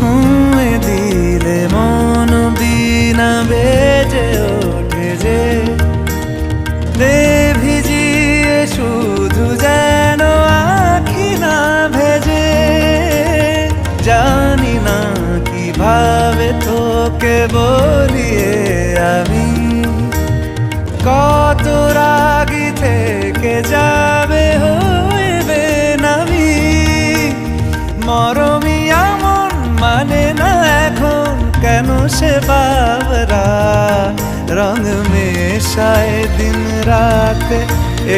ছুঁয়ে দিলে মন বিনা বেজে ওঠে যে দে ভিজিয়ে শুধু যেন আখি না ভেজে। জানি না কিভাবে তোকে বলিয়ে আমি কত রাগি থেকে যাবে হইবে নামি। মরমি এমন মানে না এখন কেন সে বাবরা রং মেশায় দিন রাতে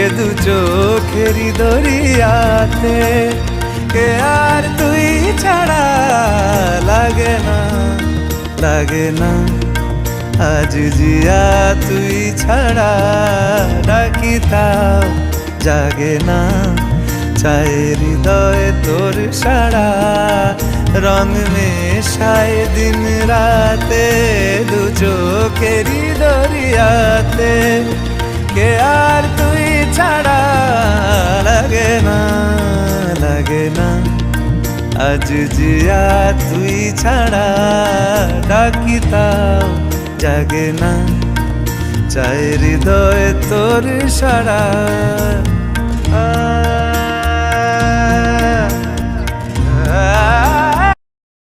এ দু চোখেরি দরিয়াতে। কে আর তুই ছাড়া লাগে না লাগে না আজ জিয়া তুই ছাড়া ডাকি তাও জাগে না। চায় হৃদয় তোর সারা রং মেশায় দিন রাতে দু চোখেরি দরিয়াতে। কে আর তুই ছাড়া লাগে না লাগে না আজ জিয়া তুই ছাড়া ডাকি তাও জাগে না। চায় হৃদয় তোর সারা